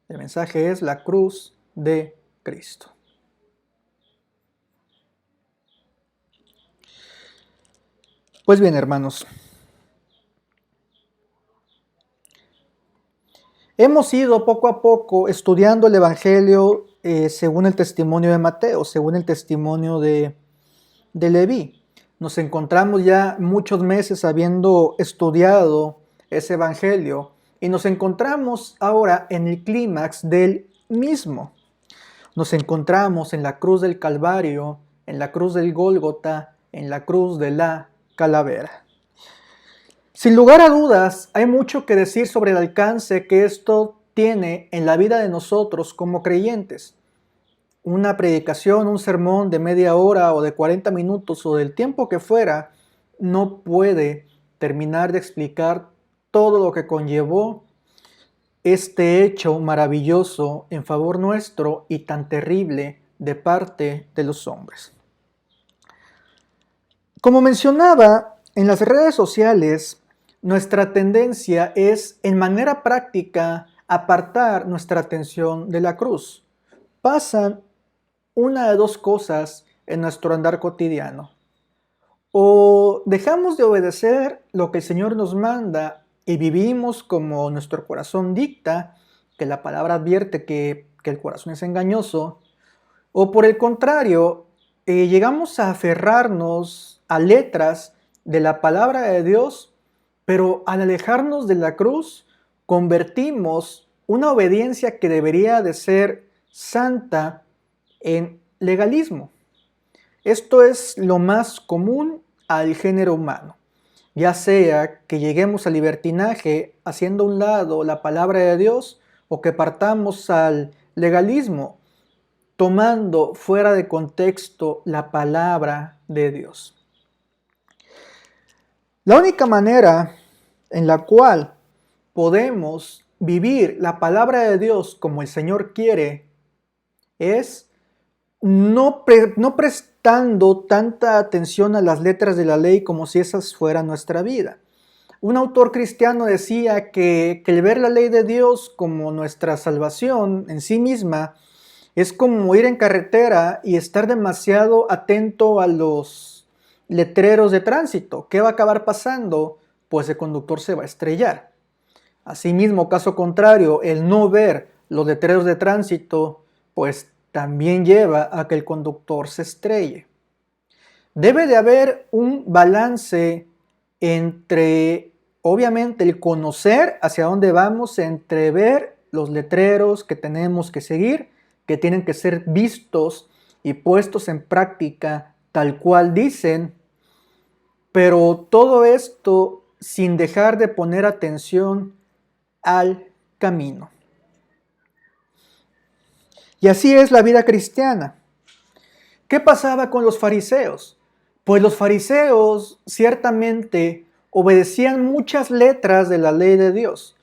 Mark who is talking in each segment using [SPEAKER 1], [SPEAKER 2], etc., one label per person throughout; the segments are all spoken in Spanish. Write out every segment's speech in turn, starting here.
[SPEAKER 1] El mensaje es la cruz de Cristo. Pues bien, hermanos, hemos ido poco a poco estudiando el Evangelio según el testimonio de Mateo, según el testimonio de Leví. Nos encontramos ya muchos meses habiendo estudiado ese Evangelio y nos encontramos ahora en el clímax del mismo. Nos encontramos en la cruz del Calvario, en la cruz del Gólgota, en la cruz de la calavera. Sin lugar a dudas, hay mucho que decir sobre el alcance que esto tiene en la vida de nosotros como creyentes. Una predicación, un sermón de media hora o de 40 minutos o del tiempo que fuera, no puede terminar de explicar todo lo que conllevó este hecho maravilloso en favor nuestro y tan terrible de parte de los hombres. Como mencionaba, en las redes sociales, nuestra tendencia es, en manera práctica, apartar nuestra atención de la cruz. Pasan una de dos cosas en nuestro andar cotidiano. O dejamos de obedecer lo que el Señor nos manda y vivimos como nuestro corazón dicta, que la palabra advierte que el corazón es engañoso, o por el contrario, llegamos a aferrarnos a letras de la palabra de Dios, pero al alejarnos de la cruz, convertimos una obediencia que debería de ser santa en legalismo. Esto es lo más común al género humano, ya sea que lleguemos al libertinaje haciendo a un lado la palabra de Dios o que partamos al legalismo tomando fuera de contexto la palabra de Dios. La única manera en la cual podemos vivir la palabra de Dios como el Señor quiere es no prestando tanta atención a las letras de la ley como si esas fueran nuestra vida. Un autor cristiano decía que el ver la ley de Dios como nuestra salvación en sí misma es como ir en carretera y estar demasiado atento a los letreros de tránsito. ¿Qué va a acabar pasando? Pues el conductor se va a estrellar. Asimismo, caso contrario, el no ver los letreros de tránsito, pues también lleva a que el conductor se estrelle. Debe de haber un balance entre, obviamente, el conocer hacia dónde vamos, entre ver los letreros que tenemos que seguir, que tienen que ser vistos y puestos en práctica tal cual dicen, pero todo esto sin dejar de poner atención al camino. Y así es la vida cristiana. ¿Qué pasaba con los fariseos? Pues los fariseos ciertamente obedecían muchas letras de la ley de Dios,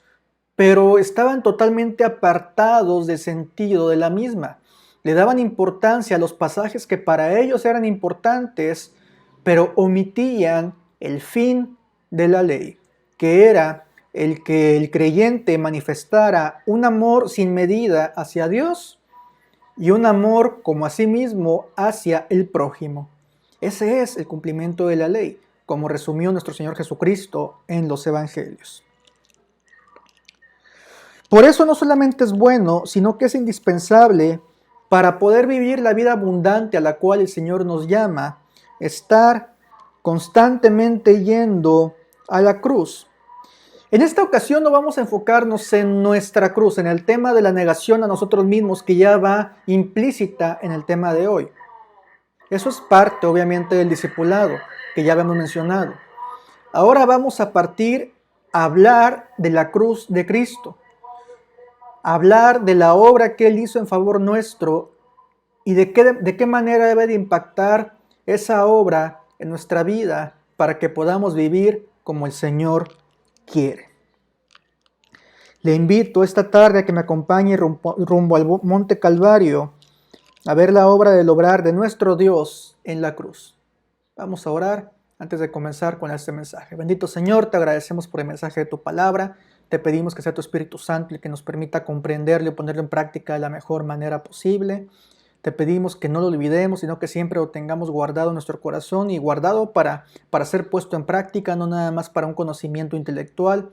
[SPEAKER 1] pero estaban totalmente apartados del sentido de la misma. Le daban importancia a los pasajes que para ellos eran importantes, pero omitían el fin de la ley, que era el que el creyente manifestara un amor sin medida hacia Dios y un amor como a sí mismo hacia el prójimo. Ese es el cumplimiento de la ley, como resumió nuestro Señor Jesucristo en los Evangelios. Por eso no solamente es bueno, sino que es indispensable para poder vivir la vida abundante a la cual el Señor nos llama, estar constantemente yendo a la cruz. En esta ocasión no vamos a enfocarnos en nuestra cruz, en el tema de la negación a nosotros mismos que ya va implícita en el tema de hoy. Eso es parte, obviamente, del discipulado que ya habíamos mencionado. Ahora vamos a partir a hablar de la cruz de Cristo, a hablar de la obra que Él hizo en favor nuestro y de qué manera debe de impactar esa obra en nuestra vida para que podamos vivir como el Señor quiere. Le invito esta tarde a que me acompañe rumbo al Monte Calvario a ver la obra del obrar de nuestro Dios en la cruz. Vamos a orar antes de comenzar con este mensaje. Bendito Señor, te agradecemos por el mensaje de tu palabra. Te pedimos que sea tu Espíritu Santo el que nos permita comprenderlo y ponerlo en práctica de la mejor manera posible. Te pedimos que no lo olvidemos, sino que siempre lo tengamos guardado en nuestro corazón y guardado para ser puesto en práctica, no nada más para un conocimiento intelectual.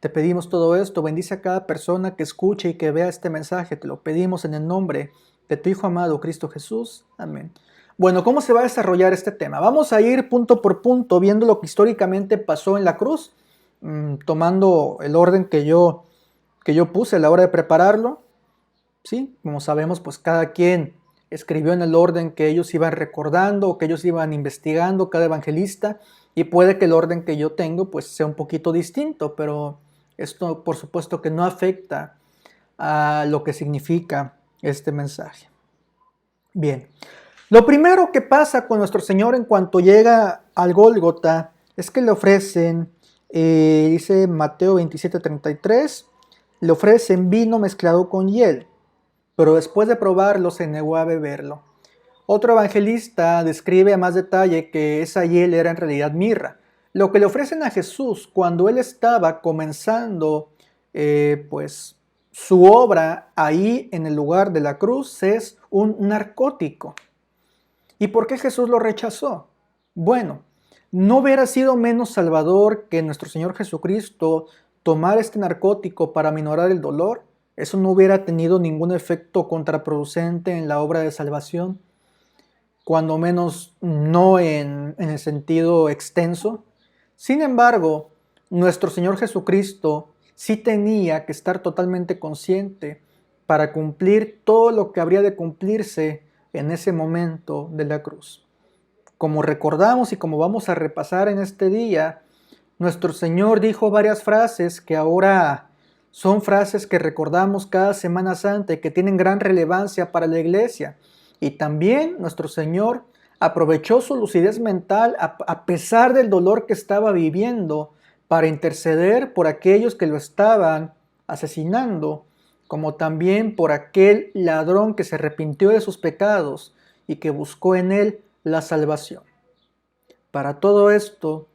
[SPEAKER 1] Te pedimos todo esto, bendice a cada persona que escuche y que vea este mensaje. Te lo pedimos en el nombre de tu Hijo amado, Cristo Jesús. Amén. Bueno, ¿cómo se va a desarrollar este tema? Vamos a ir punto por punto viendo lo que históricamente pasó en la cruz, tomando el orden que yo puse a la hora de prepararlo. ¿Sí? Como sabemos, pues cada quien escribió en el orden que ellos iban recordando o que ellos iban investigando, cada evangelista, y puede que el orden que yo tengo pues sea un poquito distinto, pero esto por supuesto que no afecta a lo que significa este mensaje. Bien, lo primero que pasa con nuestro Señor en cuanto llega al Gólgota es que le ofrecen, dice Mateo 27:33, le ofrecen vino mezclado con hiel, pero después de probarlo se negó a beberlo. Otro evangelista describe a más detalle que esa hiel era en realidad mirra. Lo que le ofrecen a Jesús cuando él estaba comenzando pues su obra ahí en el lugar de la cruz es un narcótico. ¿Y por qué Jesús lo rechazó? Bueno, no hubiera sido menos salvador que nuestro Señor Jesucristo tomar este narcótico para minorar el dolor. Eso no hubiera tenido ningún efecto contraproducente en la obra de salvación, cuando menos no en el sentido extenso. Sin embargo, nuestro Señor Jesucristo sí tenía que estar totalmente consciente para cumplir todo lo que habría de cumplirse en ese momento de la cruz. Como recordamos y como vamos a repasar en este día, nuestro Señor dijo varias frases que ahora son frases que recordamos cada Semana Santa y que tienen gran relevancia para la iglesia. Y también nuestro Señor aprovechó su lucidez mental a pesar del dolor que estaba viviendo para interceder por aquellos que lo estaban asesinando, como también por aquel ladrón que se arrepintió de sus pecados y que buscó en él la salvación. Para todo esto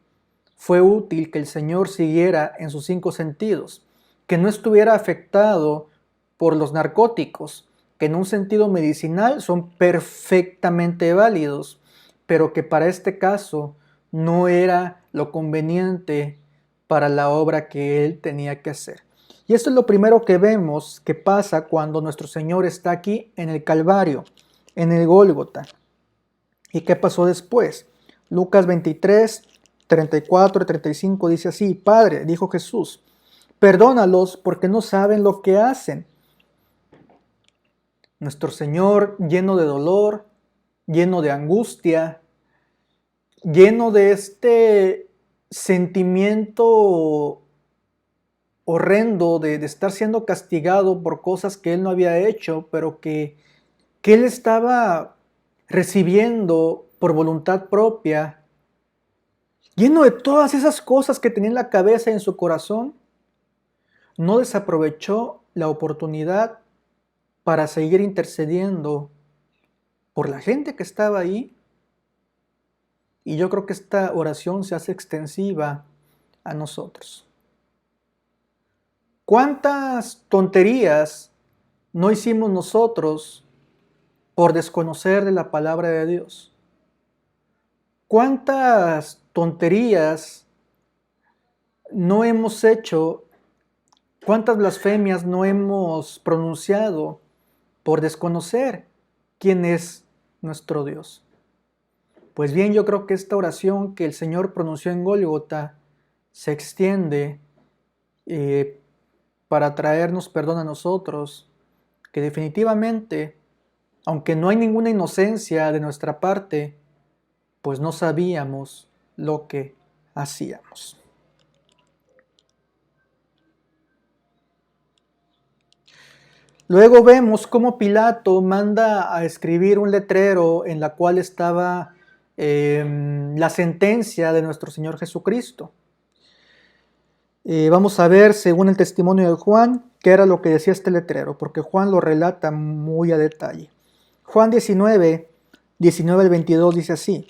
[SPEAKER 1] fue útil que el Señor siguiera en sus 5 sentidos, que no estuviera afectado por los narcóticos, que en un sentido medicinal son perfectamente válidos, pero que para este caso no era lo conveniente para la obra que él tenía que hacer. Y esto es lo primero que vemos que pasa cuando nuestro Señor está aquí en el Calvario, en el Gólgota. ¿Y qué pasó después? Lucas 23, 34 y 35 dice así: Padre, dijo Jesús, perdónalos porque no saben lo que hacen. Nuestro Señor, lleno de dolor, lleno de angustia, lleno de este sentimiento horrendo de estar siendo castigado por cosas que Él no había hecho, pero que Él estaba recibiendo por voluntad propia, lleno de todas esas cosas que tenía en la cabeza y en su corazón, no desaprovechó la oportunidad para seguir intercediendo por la gente que estaba ahí. Y yo creo que esta oración se hace extensiva a nosotros. ¿Cuántas tonterías no hicimos nosotros por desconocer de la palabra de Dios? ¿Cuántas tonterías no hemos hecho? ¿Cuántas blasfemias no hemos pronunciado por desconocer quién es nuestro Dios? Pues bien, yo creo que esta oración que el Señor pronunció en Gólgota se extiende para traernos perdón a nosotros, que definitivamente, aunque no hay ninguna inocencia de nuestra parte, pues no sabíamos lo que hacíamos. Luego vemos cómo Pilato manda a escribir un letrero en la cual estaba la sentencia de nuestro Señor Jesucristo. Vamos a ver, según el testimonio de Juan, qué era lo que decía este letrero, porque Juan lo relata muy a detalle. Juan 19, 19 al 22 dice así: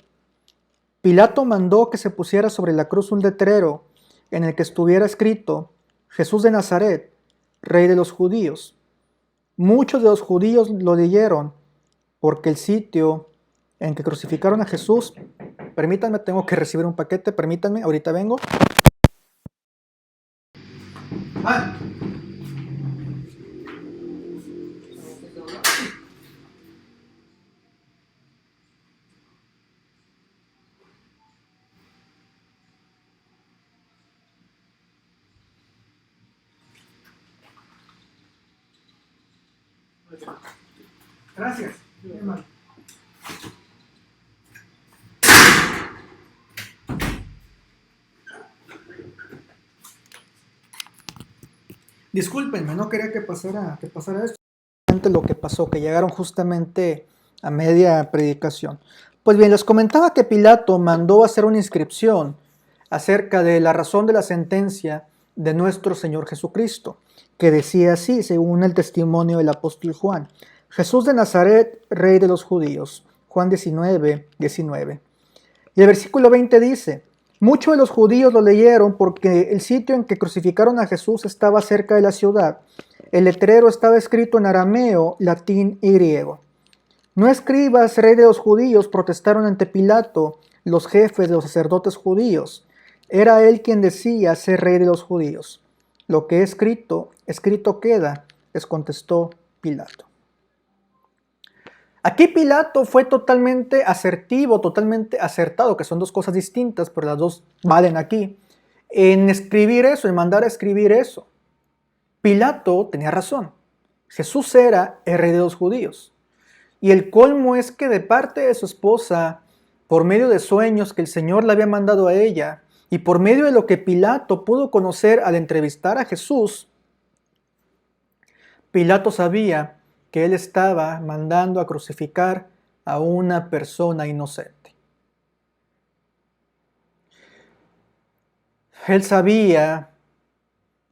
[SPEAKER 1] Pilato mandó que se pusiera sobre la cruz un letrero en el que estuviera escrito: Jesús de Nazaret, Rey de los judíos. Muchos de los judíos lo leyeron porque el sitio en que crucificaron a Jesús, permítanme, tengo que recibir un paquete, permítanme, ahorita vengo. Ah. Gracias. Discúlpenme, no quería que pasara esto. Lo que pasó, que llegaron justamente a media predicación. Pues bien, les comentaba que Pilato mandó hacer una inscripción acerca de la razón de la sentencia de nuestro Señor Jesucristo, que decía así, según el testimonio del apóstol Juan: Jesús de Nazaret, Rey de los judíos. Juan 19, 19. Y el versículo 20 dice: muchos de los judíos lo leyeron porque el sitio en que crucificaron a Jesús estaba cerca de la ciudad. El letrero estaba escrito en arameo, latín y griego. No escribas, Rey de los judíos, protestaron ante Pilato los jefes de los sacerdotes judíos. Era él quien decía ser Rey de los judíos. Lo que he escrito, escrito queda, les contestó Pilato. Aquí Pilato fue totalmente asertivo, totalmente acertado, que son dos cosas distintas, pero las dos valen aquí, en escribir eso, en mandar a escribir eso. Pilato tenía razón. Jesús era el Rey de los judíos. Y el colmo es que de parte de su esposa, por medio de sueños que el Señor le había mandado a ella, y por medio de lo que Pilato pudo conocer al entrevistar a Jesús, Pilato sabía que él estaba mandando a crucificar a una persona inocente. Él sabía,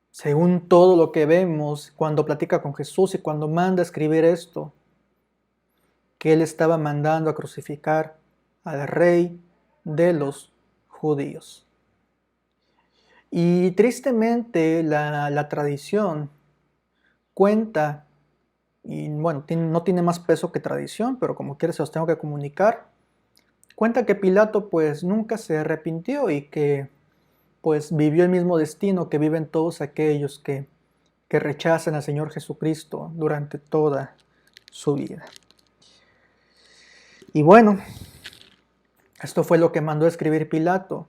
[SPEAKER 1] según todo lo que vemos cuando platica con Jesús y cuando manda a escribir esto, que él estaba mandando a crucificar al Rey de los judíos. Y tristemente la tradición cuenta, y bueno, no tiene más peso que tradición, pero como quiera se los tengo que comunicar, cuenta que Pilato pues nunca se arrepintió y que pues vivió el mismo destino que viven todos aquellos que rechazan al Señor Jesucristo durante toda su vida. Y bueno, esto fue lo que mandó a escribir Pilato.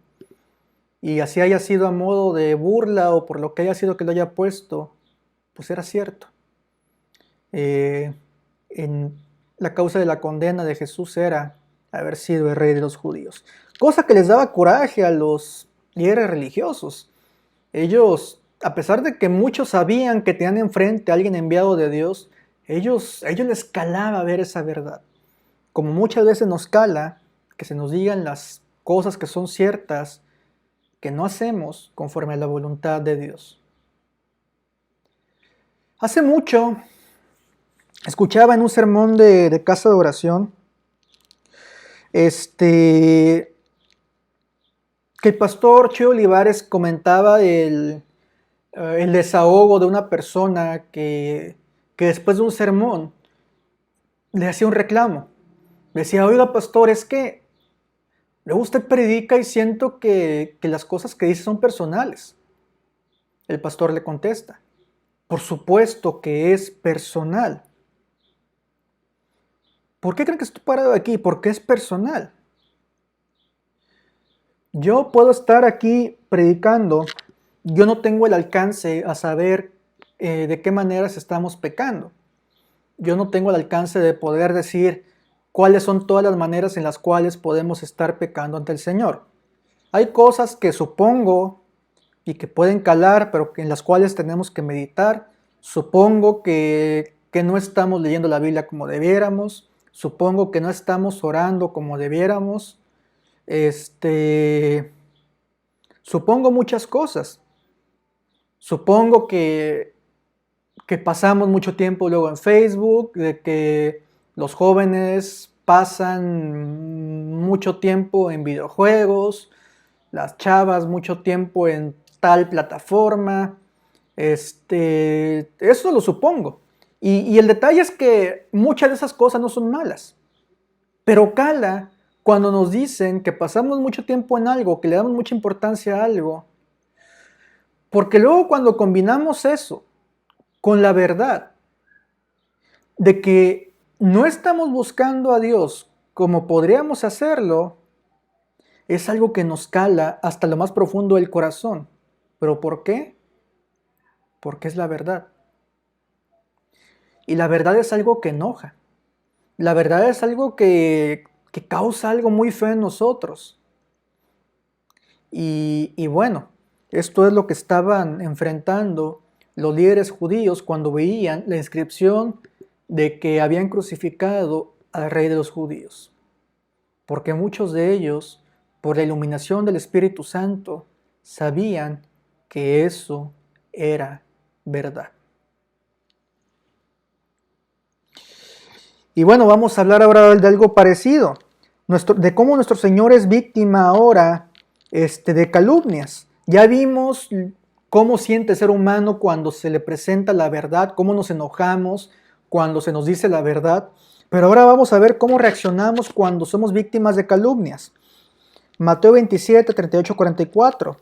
[SPEAKER 1] Y así haya sido a modo de burla o por lo que haya sido que lo haya puesto, pues era cierto. En la causa de la condena de Jesús era haber sido el Rey de los judíos. Cosa que les daba coraje a los líderes religiosos. Ellos, a pesar de que muchos sabían que tenían enfrente a alguien enviado de Dios, ellos les calaba ver esa verdad. Como muchas veces nos cala que se nos digan las cosas que son ciertas, que no hacemos conforme a la voluntad de Dios. Hace mucho escuchaba en un sermón de casa de oración que el pastor Che Olivares comentaba el desahogo de una persona que después de un sermón le hacía un reclamo. Decía: oiga pastor, es que luego usted predica y siento que las cosas que dice son personales. El pastor le contesta: por supuesto que es personal. ¿Por qué creen que estoy parado aquí? Porque es personal. Yo puedo estar aquí predicando, yo no tengo el alcance a saber de qué maneras estamos pecando. Yo no tengo el alcance de poder decir cuáles son todas las maneras en las cuales podemos estar pecando ante el Señor. Hay cosas que supongo y que pueden calar, pero en las cuales tenemos que meditar. Supongo que no estamos leyendo la Biblia como debiéramos. Supongo que no estamos orando como debiéramos. Supongo muchas cosas. Supongo que pasamos mucho tiempo luego en Facebook, de que los jóvenes pasan mucho tiempo en videojuegos, las chavas mucho tiempo en tal plataforma, Eso lo supongo. Y el detalle es que muchas de esas cosas no son malas. Pero cala cuando nos dicen que pasamos mucho tiempo en algo, que le damos mucha importancia a algo. Porque luego cuando combinamos eso con la verdad de que no estamos buscando a Dios como podríamos hacerlo, es algo que nos cala hasta lo más profundo del corazón. ¿Pero por qué? Porque es la verdad. Y la verdad es algo que enoja. La verdad es algo que causa algo muy feo en nosotros. Y bueno, esto es lo que estaban enfrentando los líderes judíos cuando veían la inscripción de que habían crucificado al rey de los judíos. Porque muchos de ellos, por la iluminación del Espíritu Santo, sabían que eso era verdad. Y bueno, vamos a hablar ahora de algo parecido, de cómo nuestro Señor es víctima ahora de calumnias. Ya vimos cómo siente el ser humano cuando se le presenta la verdad, cómo nos enojamos cuando se nos dice la verdad, pero ahora vamos a ver cómo reaccionamos cuando somos víctimas de calumnias. Mateo 27, 38, 44.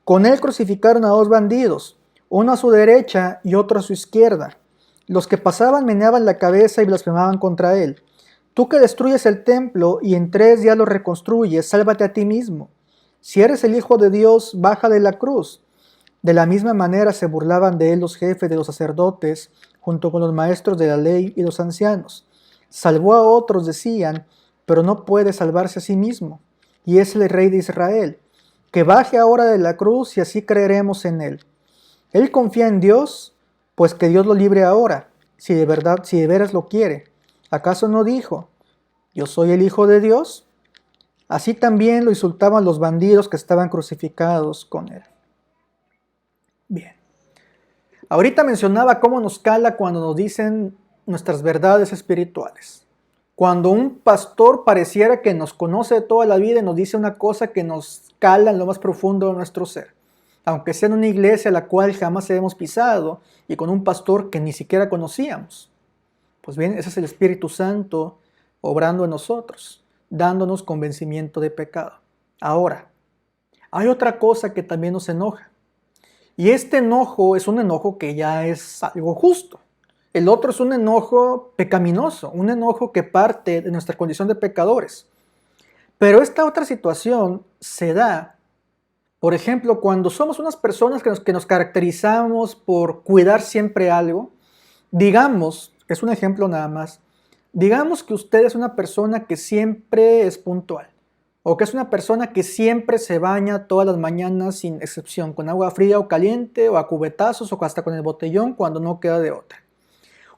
[SPEAKER 1] Con él crucificaron a dos bandidos, uno a su derecha y otro a su izquierda. Los que pasaban meneaban la cabeza y blasfemaban contra él. Tú que destruyes el templo y en 3 días lo reconstruyes, sálvate a ti mismo. Si eres el Hijo de Dios, baja de la cruz. De la misma manera se burlaban de él los jefes de los sacerdotes, junto con los maestros de la ley y los ancianos. Salvó a otros, decían, pero no puede salvarse a sí mismo. Y es el Rey de Israel. Que baje ahora de la cruz y así creeremos en él. Él confía en Dios, pues que Dios lo libre ahora, si de veras lo quiere. ¿Acaso no dijo, yo soy el Hijo de Dios? Así también lo insultaban los bandidos que estaban crucificados con él. Bien. Ahorita mencionaba cómo nos cala cuando nos dicen nuestras verdades espirituales. Cuando un pastor pareciera que nos conoce de toda la vida y nos dice una cosa que nos cala en lo más profundo de nuestro ser. Aunque sea en una iglesia a la cual jamás hemos pisado y con un pastor que ni siquiera conocíamos. Pues bien, ese es el Espíritu Santo obrando en nosotros, dándonos convencimiento de pecado. Ahora, hay otra cosa que también nos enoja. Y este enojo es un enojo que ya es algo justo. El otro es un enojo pecaminoso, un enojo que parte de nuestra condición de pecadores. Pero esta otra situación se da, por ejemplo, cuando somos unas personas que nos caracterizamos por cuidar siempre algo. Digamos, es un ejemplo nada más, digamos que usted es una persona que siempre es puntual. O que es una persona que siempre se baña todas las mañanas sin excepción, con agua fría o caliente, o a cubetazos, o hasta con el botellón cuando no queda de otra.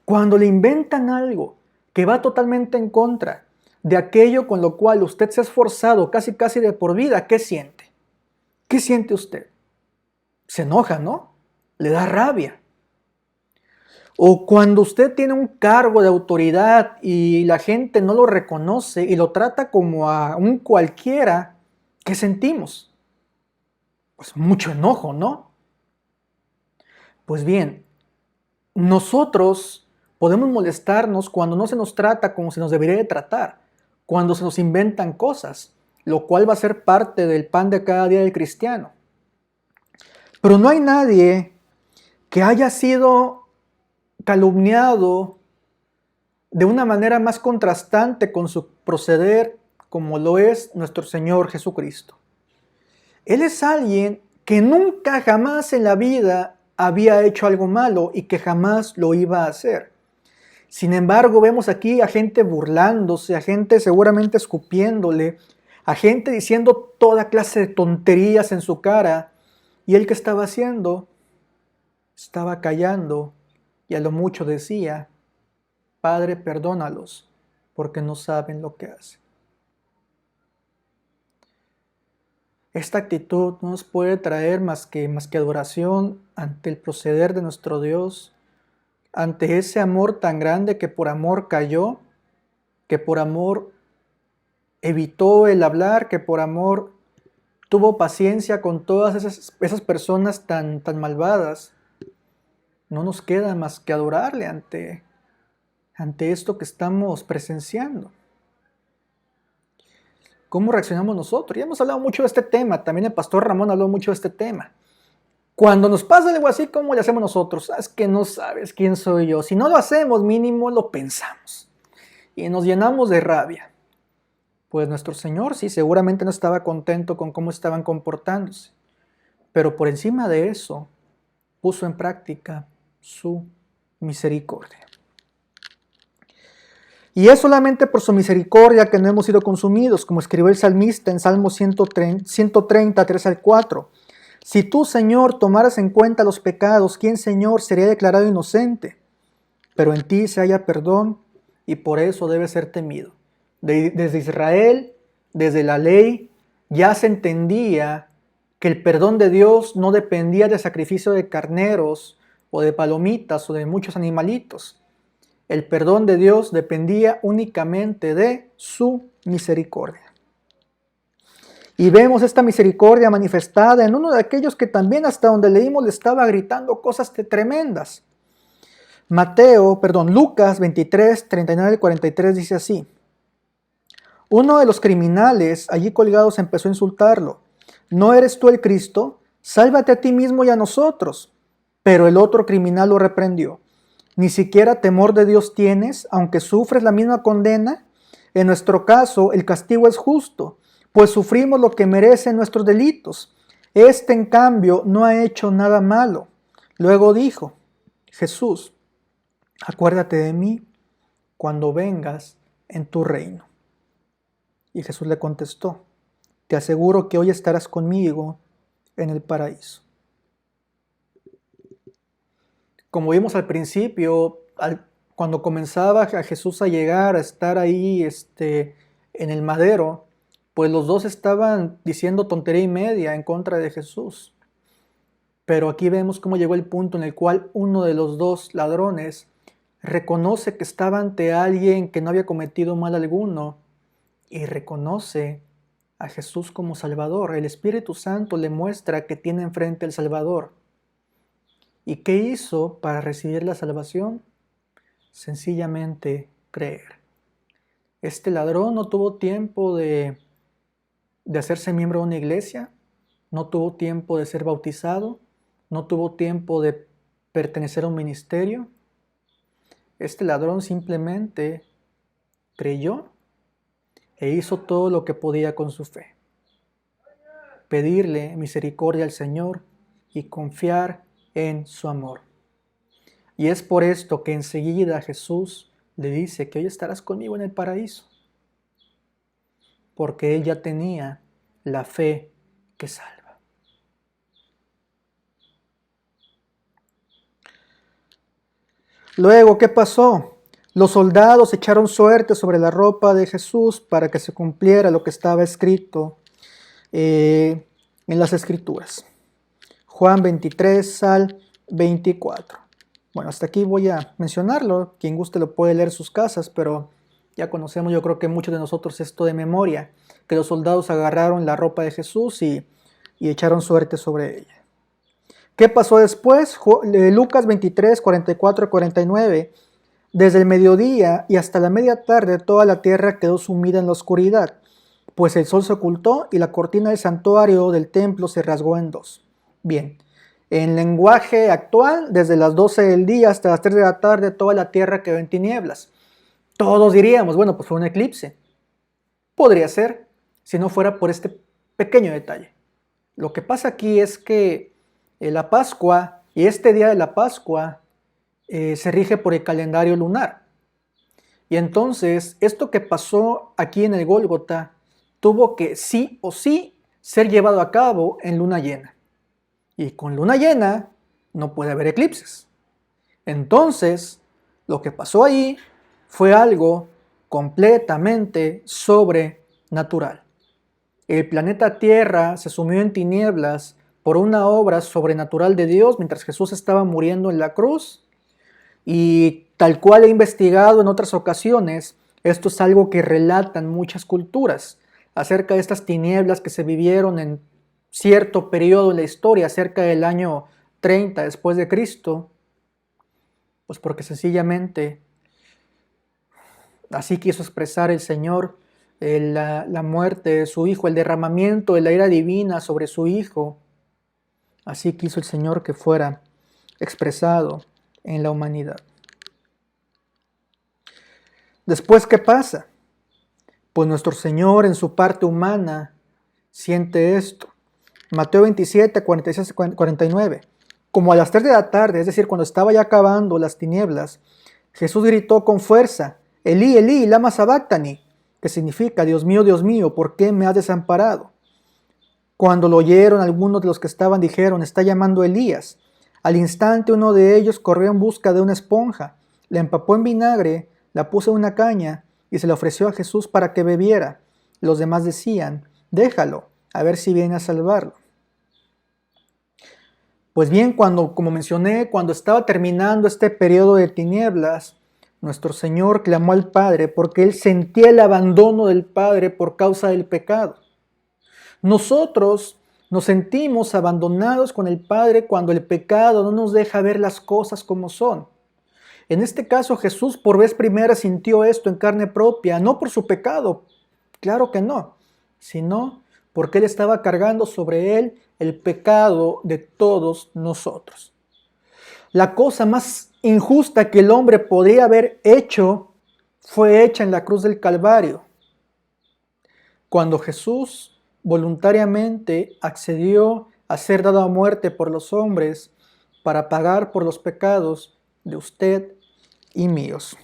[SPEAKER 1] Cuando le inventan algo que va totalmente en contra de aquello con lo cual usted se ha esforzado casi de por vida, ¿qué siente? ¿Qué siente usted? Se enoja, ¿no? Le da rabia. O cuando usted tiene un cargo de autoridad y la gente no lo reconoce y lo trata como a un cualquiera, ¿qué sentimos? Pues mucho enojo, ¿no? Pues bien, nosotros podemos molestarnos cuando no se nos trata como se nos debería de tratar, cuando se nos inventan cosas, lo cual va a ser parte del pan de cada día del cristiano. Pero no hay nadie que haya sido calumniado de una manera más contrastante con su proceder como lo es nuestro Señor Jesucristo. Él es alguien que nunca jamás en la vida había hecho algo malo y que jamás lo iba a hacer. Sin embargo, vemos aquí a gente burlándose, a gente seguramente escupiéndole, a gente diciendo toda clase de tonterías en su cara. ¿Y él qué estaba haciendo? Estaba callando y a lo mucho decía, Padre, perdónalos, porque no saben lo que hacen. Esta actitud no nos puede traer más que adoración ante el proceder de nuestro Dios, ante ese amor tan grande que por amor cayó, que por amor evitó el hablar, que por amor tuvo paciencia con todas esas personas tan malvadas. no nos queda más que adorarle ante esto que estamos presenciando. ¿Cómo reaccionamos nosotros? Ya hemos hablado mucho de este tema, también el pastor Ramón habló mucho de este tema. Cuando nos pasa algo así, ¿cómo le hacemos nosotros? Es que no sabes quién soy yo. Si no lo hacemos, mínimo lo pensamos. Y nos llenamos de rabia. Pues nuestro Señor sí, seguramente no estaba contento con cómo estaban comportándose. Pero por encima de eso, puso en práctica su misericordia. Y es solamente por su misericordia que no hemos sido consumidos, como escribió el salmista en Salmo 130, 3 al 4. Si tú, Señor, tomaras en cuenta los pecados, ¿quién, Señor, sería declarado inocente? Pero en ti se halla perdón y por eso debe ser temido. Desde Israel, desde la ley, ya se entendía que el perdón de Dios no dependía del sacrificio de carneros o de palomitas o de muchos animalitos. El perdón de Dios dependía únicamente de su misericordia. Y vemos esta misericordia manifestada en uno de aquellos que también hasta donde leímos le estaba gritando cosas tremendas. Lucas 23, 39 y 43 dice así. Uno de los criminales allí colgados empezó a insultarlo. ¿No eres tú el Cristo? Sálvate a ti mismo y a nosotros. Pero el otro criminal lo reprendió. ¿Ni siquiera temor de Dios tienes, aunque sufres la misma condena? En nuestro caso, el castigo es justo, pues sufrimos lo que merecen nuestros delitos. Este, en cambio, no ha hecho nada malo. Luego dijo, Jesús, acuérdate de mí cuando vengas en tu reino. Y Jesús le contestó, te aseguro que hoy estarás conmigo en el paraíso. Como vimos al principio, cuando comenzaba a Jesús a llegar, a estar ahí en el madero, pues los dos estaban diciendo tontería y media en contra de Jesús. Pero aquí vemos cómo llegó el punto en el cual uno de los dos ladrones reconoce que estaba ante alguien que no había cometido mal alguno y reconoce a Jesús como Salvador. El Espíritu Santo le muestra que tiene enfrente al Salvador. ¿Y qué hizo para recibir la salvación? Sencillamente creer. Este ladrón no tuvo tiempo de hacerse miembro de una iglesia, no tuvo tiempo de ser bautizado, no tuvo tiempo de pertenecer a un ministerio. Este ladrón simplemente creyó e hizo todo lo que podía con su fe. Pedirle misericordia al Señor y confiar en su amor. Y es por esto que enseguida Jesús le dice que hoy estarás conmigo en el paraíso. Porque él ya tenía la fe que salva. Luego, ¿qué pasó? Los soldados echaron suerte sobre la ropa de Jesús para que se cumpliera lo que estaba escrito en las Escrituras. Juan 23 al 24. Bueno, hasta aquí voy a mencionarlo. Quien guste lo puede leer en sus casas, pero ya conocemos, yo creo que muchos de nosotros esto de memoria, que los soldados agarraron la ropa de Jesús y echaron suerte sobre ella. ¿Qué pasó después? Lucas 23, 44 y 49. Desde el mediodía y hasta la media tarde toda la tierra quedó sumida en la oscuridad, pues el sol se ocultó y la cortina del santuario del templo se rasgó en dos. Bien, en lenguaje actual, desde las 12 del día hasta las 3 de la tarde toda la tierra quedó en tinieblas. Todos diríamos, bueno, pues fue un eclipse. Podría ser, si no fuera por este pequeño detalle. Lo que pasa aquí es que la Pascua y este día de la Pascua se rige por el calendario lunar. Y entonces, esto que pasó aquí en el Gólgota tuvo que sí o sí ser llevado a cabo en luna llena. Y con luna llena no puede haber eclipses. Entonces, lo que pasó ahí fue algo completamente sobrenatural. El planeta Tierra se sumió en tinieblas por una obra sobrenatural de Dios mientras Jesús estaba muriendo en la cruz. Y tal cual he investigado en otras ocasiones, esto es algo que relatan muchas culturas acerca de estas tinieblas que se vivieron en cierto periodo de la historia, cerca del año 30 después de Cristo, Pues porque sencillamente así quiso expresar el Señor la muerte de su Hijo, el derramamiento de la ira divina sobre su Hijo. Así quiso el Señor que fuera expresado en la humanidad. Después, ¿qué pasa? Pues nuestro Señor en su parte humana siente esto. Mateo 27, 46 49. Como a las 3 de la tarde, es decir, cuando estaba ya acabando las tinieblas, Jesús gritó con fuerza, Elí, Elí, lama sabactani, que significa, Dios mío, ¿por qué me has desamparado? Cuando lo oyeron, algunos de los que estaban dijeron, está llamando a Elías. Al instante uno de ellos corrió en busca de una esponja, la empapó en vinagre, la puso en una caña y se la ofreció a Jesús para que bebiera. Los demás decían, déjalo, a ver si viene a salvarlo. Pues bien, como mencioné, cuando estaba terminando este periodo de tinieblas, nuestro Señor clamó al Padre porque Él sentía el abandono del Padre por causa del pecado. Nosotros nos sentimos abandonados con el Padre cuando el pecado no nos deja ver las cosas como son. En este caso, Jesús por vez primera sintió esto en carne propia, no por su pecado, claro que no, sino porque Él estaba cargando sobre Él el pecado de todos nosotros. La cosa más injusta que el hombre podría haber hecho fue hecha en la cruz del Calvario, cuando Jesús voluntariamente accedió a ser dado a muerte por los hombres para pagar por los pecados de usted y míos.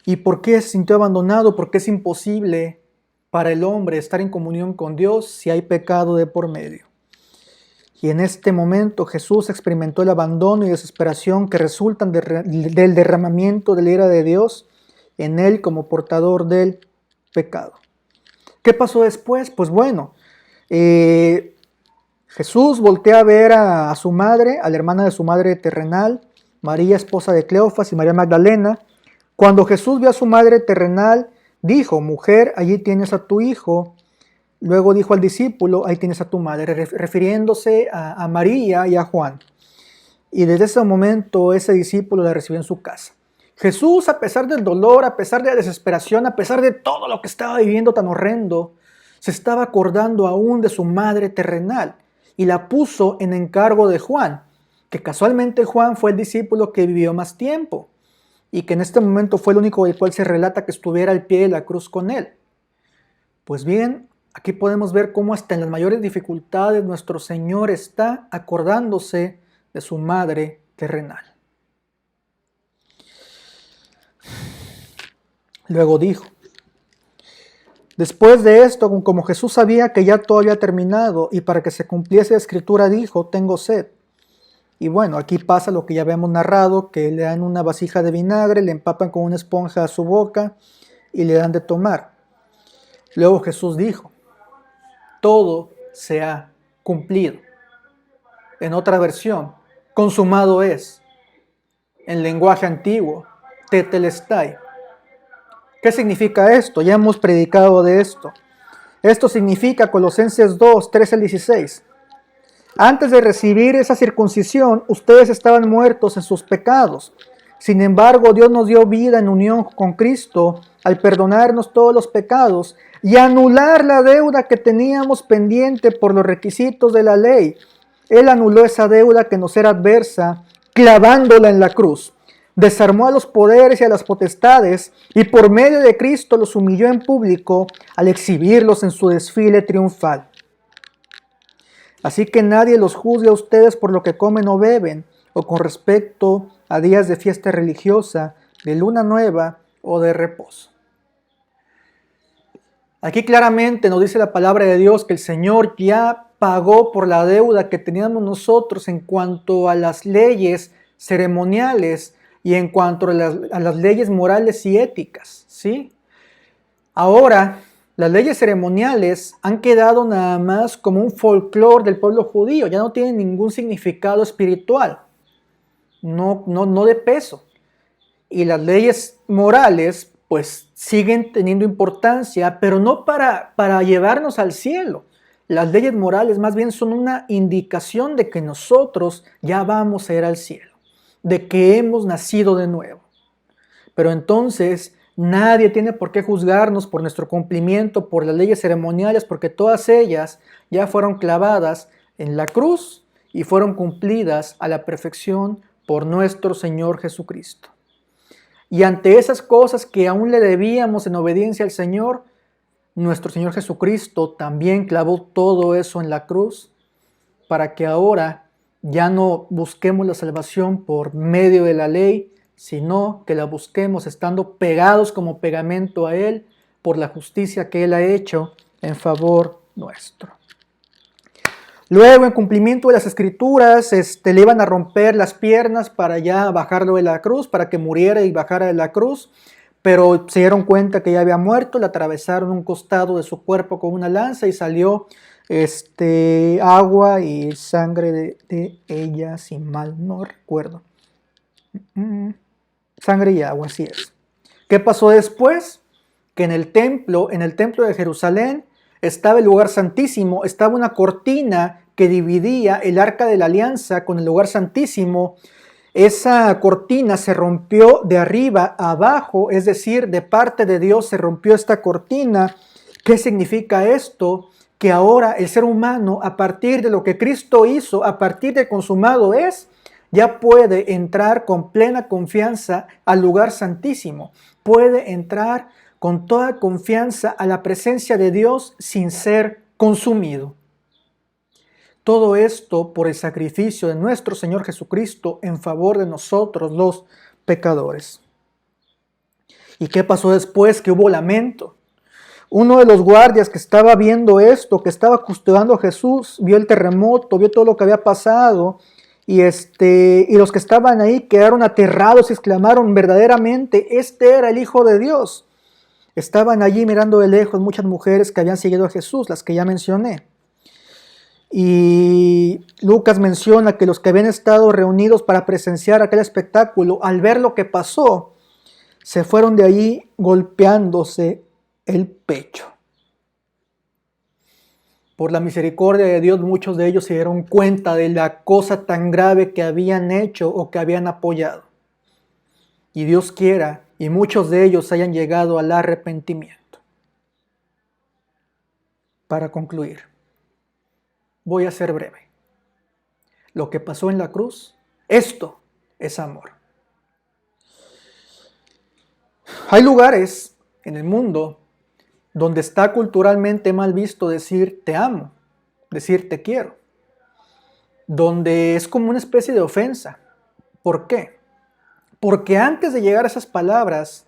[SPEAKER 1] ¿Y por qué se sintió abandonado? Porque es imposible para el hombre estar en comunión con Dios si hay pecado de por medio. Y en este momento Jesús experimentó el abandono y desesperación que resultan del derramamiento de la ira de Dios en él como portador del pecado. ¿Qué pasó después? Pues bueno, Jesús voltea a ver a su madre, a la hermana de su madre terrenal, María, esposa de Cleofas, y María Magdalena. Cuando Jesús vio a su madre terrenal, dijo, mujer, allí tienes a tu hijo. Luego dijo al discípulo, ahí tienes a tu madre, refiriéndose a María y a Juan. Y desde ese momento ese discípulo la recibió en su casa. Jesús, a pesar del dolor, a pesar de la desesperación, a pesar de todo lo que estaba viviendo tan horrendo, se estaba acordando aún de su madre terrenal y la puso en encargo de Juan, que casualmente Juan fue el discípulo que vivió más tiempo y que en este momento fue el único del cual se relata que estuviera al pie de la cruz con él. Pues bien, aquí podemos ver cómo hasta en las mayores dificultades nuestro Señor está acordándose de su madre terrenal. Luego dijo, después de esto, como Jesús sabía que ya todo había terminado y para que se cumpliese la escritura dijo, tengo sed. Y bueno, aquí pasa lo que ya habíamos narrado, que le dan una vasija de vinagre, le empapan con una esponja a su boca y le dan de tomar. Luego Jesús dijo, todo se ha cumplido. En otra versión, consumado es. En lenguaje antiguo, tetelestai. ¿Qué significa esto? Ya hemos predicado de esto. Esto significa Colosenses 2, 13 al 16. Antes de recibir esa circuncisión, ustedes estaban muertos en sus pecados. Sin embargo, Dios nos dio vida en unión con Cristo al perdonarnos todos los pecados y anular la deuda que teníamos pendiente por los requisitos de la ley. Él anuló esa deuda que nos era adversa, clavándola en la cruz. Desarmó a los poderes y a las potestades y por medio de Cristo los humilló en público al exhibirlos en su desfile triunfal. Así que nadie los juzgue a ustedes por lo que comen o beben, o con respecto a días de fiesta religiosa, de luna nueva o de reposo. Aquí claramente nos dice la palabra de Dios que el Señor ya pagó por la deuda que teníamos nosotros en cuanto a las leyes ceremoniales y en cuanto a las leyes morales y éticas, ¿sí? Ahora, las leyes ceremoniales han quedado nada más como un folclore del pueblo judío, ya no tienen ningún significado espiritual, no de peso. Y las leyes morales pues siguen teniendo importancia, pero no para llevarnos al cielo. Las leyes morales más bien son una indicación de que nosotros ya vamos a ir al cielo. de que hemos nacido de nuevo. Pero entonces nadie tiene por qué juzgarnos por nuestro cumplimiento, por las leyes ceremoniales, porque todas ellas ya fueron clavadas en la cruz y fueron cumplidas a la perfección por nuestro Señor Jesucristo. Y ante esas cosas que aún le debíamos en obediencia al Señor, nuestro Señor Jesucristo también clavó todo eso en la cruz para que ahora ya no busquemos la salvación por medio de la ley, sino que la busquemos estando pegados como pegamento a Él por la justicia que Él ha hecho en favor nuestro. Luego, en cumplimiento de las Escrituras, le iban a romper las piernas para ya bajarlo de la cruz, para que muriera y bajara de la cruz, pero se dieron cuenta que ya había muerto, le atravesaron un costado de su cuerpo con una lanza y salió agua y sangre de ella, si mal no recuerdo. Sangre y agua, así es. ¿Qué pasó después? Que en el templo de Jerusalén, estaba el lugar santísimo, estaba una cortina que dividía el arca de la alianza con el lugar santísimo. Esa cortina se rompió de arriba a abajo, es decir, de parte de Dios se rompió esta cortina. ¿Qué significa esto? Que ahora el ser humano, a partir de lo que Cristo hizo, a partir de consumado es, ya puede entrar con plena confianza al lugar santísimo. Puede entrar con toda confianza a la presencia de Dios sin ser consumido. Todo esto por el sacrificio de nuestro Señor Jesucristo en favor de nosotros los pecadores. ¿Y qué pasó después? Que hubo lamento. Uno de los guardias que estaba viendo esto, que estaba custodiando a Jesús, vio el terremoto, vio todo lo que había pasado, y los que estaban ahí quedaron aterrados y exclamaron, verdaderamente, este era el Hijo de Dios. Estaban allí mirando de lejos muchas mujeres que habían seguido a Jesús, las que ya mencioné. Y Lucas menciona que los que habían estado reunidos para presenciar aquel espectáculo, al ver lo que pasó, se fueron de allí golpeándose el pecho. Por la misericordia de Dios, muchos de ellos se dieron cuenta de la cosa tan grave que habían hecho o que habían apoyado. Y Dios quiera, y muchos de ellos hayan llegado al arrepentimiento. Para concluir, voy a ser breve. Lo que pasó en la cruz, esto es amor. Hay lugares en el mundo donde está culturalmente mal visto decir te amo, decir te quiero, donde es como una especie de ofensa. ¿Por qué? Porque antes de llegar a esas palabras,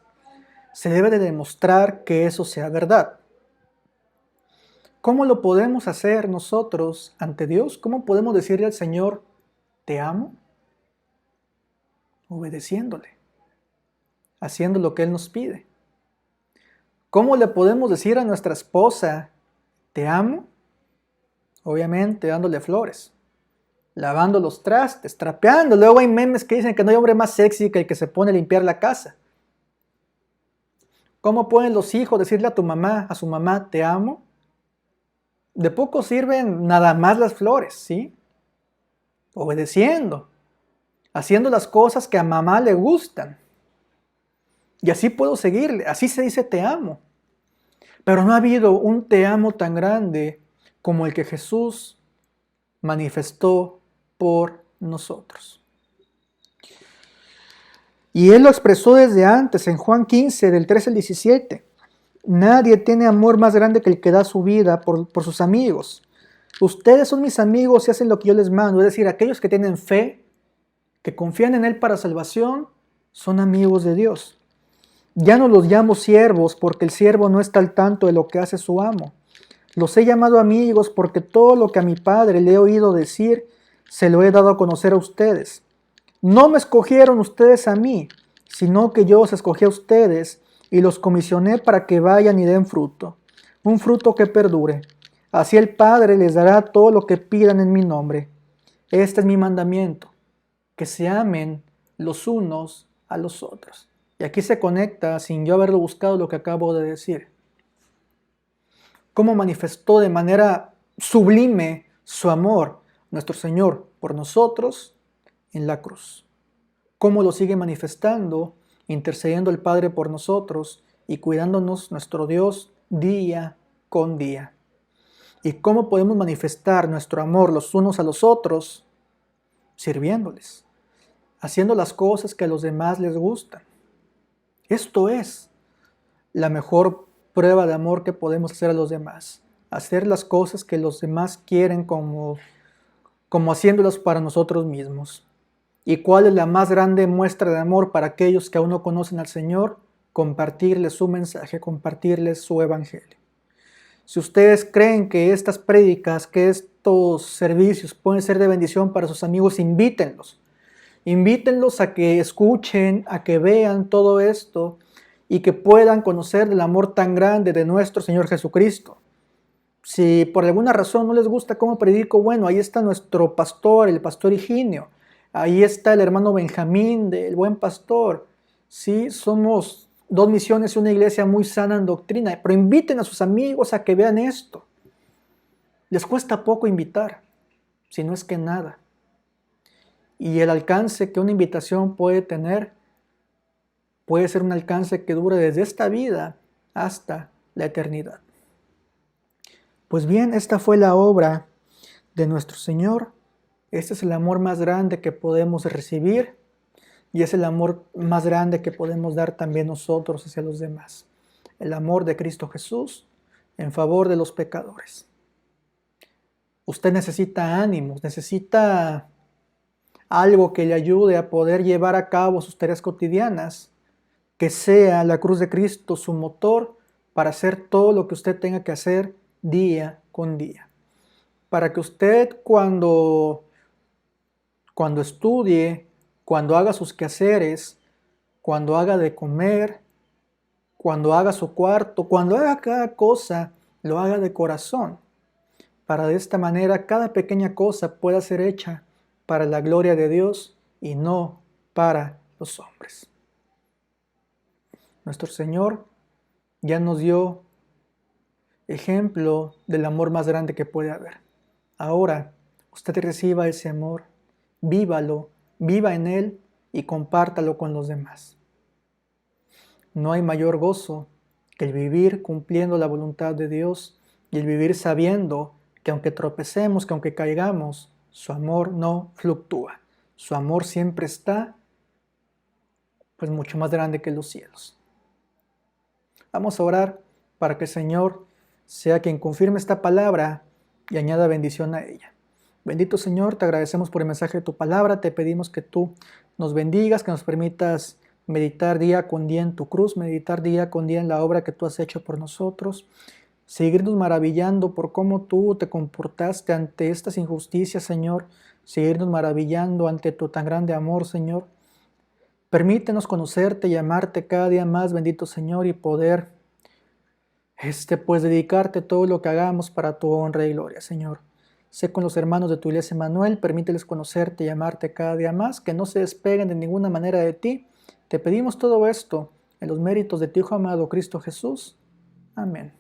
[SPEAKER 1] se debe de demostrar que eso sea verdad. ¿Cómo lo podemos hacer nosotros ante Dios? ¿Cómo podemos decirle al Señor, te amo? Obedeciéndole, haciendo lo que Él nos pide. ¿Cómo le podemos decir a nuestra esposa, te amo? Obviamente dándole flores, lavando los trastes, trapeando. Luego hay memes que dicen que no hay hombre más sexy que el que se pone a limpiar la casa. ¿Cómo pueden los hijos decirle a tu mamá, a su mamá, te amo? De poco sirven nada más las flores, ¿sí? Obedeciendo, haciendo las cosas que a mamá le gustan. Y así puedo seguirle, así se dice te amo. Pero no ha habido un te amo tan grande como el que Jesús manifestó por nosotros. Y Él lo expresó desde antes, en Juan 15, del 13 al 17. Nadie tiene amor más grande que el que da su vida por sus amigos. Ustedes son mis amigos y hacen lo que yo les mando. Es decir, aquellos que tienen fe, que confían en Él para salvación, son amigos de Dios. Ya no los llamo siervos porque el siervo no está al tanto de lo que hace su amo. Los he llamado amigos porque todo lo que a mi Padre le he oído decir, se lo he dado a conocer a ustedes. No me escogieron ustedes a mí, sino que yo os escogí a ustedes y los comisioné para que vayan y den fruto, un fruto que perdure. Así el Padre les dará todo lo que pidan en mi nombre. Este es mi mandamiento, que se amen los unos a los otros. Y aquí se conecta, sin yo haberlo buscado, lo que acabo de decir. Cómo manifestó de manera sublime su amor nuestro Señor por nosotros en la cruz. cómo lo sigue manifestando, intercediendo el Padre por nosotros y cuidándonos nuestro Dios día con día. Y cómo podemos manifestar nuestro amor los unos a los otros, sirviéndoles, haciendo las cosas que a los demás les gustan. Esto es la mejor prueba de amor que podemos hacer a los demás. Hacer las cosas que los demás quieren como haciéndolas para nosotros mismos. ¿Y cuál es la más grande muestra de amor para aquellos que aún no conocen al Señor? Compartirles su mensaje, compartirles su evangelio. Si ustedes creen que estas prédicas, que estos servicios pueden ser de bendición para sus amigos, invítenlos. Invítenlos a que escuchen, a que vean todo esto y que puedan conocer el amor tan grande de nuestro Señor Jesucristo. Si por alguna razón no les gusta cómo predico, bueno, ahí está nuestro pastor, el pastor Higinio. Ahí está el hermano Benjamín, el buen pastor. Sí, somos dos misiones y una iglesia muy sana en doctrina, pero inviten a sus amigos a que vean esto. Les cuesta poco invitar, si no es que nada. Y el alcance que una invitación puede tener puede ser un alcance que dure desde esta vida hasta la eternidad. Pues bien, esta fue la obra de nuestro Señor. Este es el amor más grande que podemos recibir y es el amor más grande que podemos dar también nosotros hacia los demás. El amor de Cristo Jesús en favor de los pecadores. Usted necesita ánimos, necesita algo que le ayude a poder llevar a cabo sus tareas cotidianas, que sea la cruz de Cristo su motor para hacer todo lo que usted tenga que hacer día con día. Para que usted cuando estudie, cuando haga sus quehaceres, cuando haga de comer, cuando haga su cuarto, cuando haga cada cosa, lo haga de corazón. Para de esta manera cada pequeña cosa pueda ser hecha para la gloria de Dios y no para los hombres. Nuestro Señor ya nos dio ejemplo del amor más grande que puede haber. Ahora, usted reciba ese amor, vívalo, viva en él y compártalo con los demás. No hay mayor gozo que el vivir cumpliendo la voluntad de Dios y el vivir sabiendo que aunque tropecemos, que aunque caigamos, su amor no fluctúa. Su amor siempre está, pues mucho más grande que los cielos. Vamos a orar para que el Señor sea quien confirme esta palabra y añada bendición a ella. Bendito Señor, te agradecemos por el mensaje de tu palabra, te pedimos que tú nos bendigas, que nos permitas meditar día con día en tu cruz, meditar día con día en la obra que tú has hecho por nosotros, seguirnos maravillando por cómo tú te comportaste ante estas injusticias, Señor, seguirnos maravillando ante tu tan grande amor, Señor. Permítenos conocerte y amarte cada día más, bendito Señor, y poder pues dedicarte todo lo que hagamos para tu honra y gloria, Señor. Sé con los hermanos de tu iglesia Emmanuel, permíteles conocerte y amarte cada día más, que no se despeguen de ninguna manera de ti. Te pedimos todo esto en los méritos de tu Hijo amado Cristo Jesús. Amén.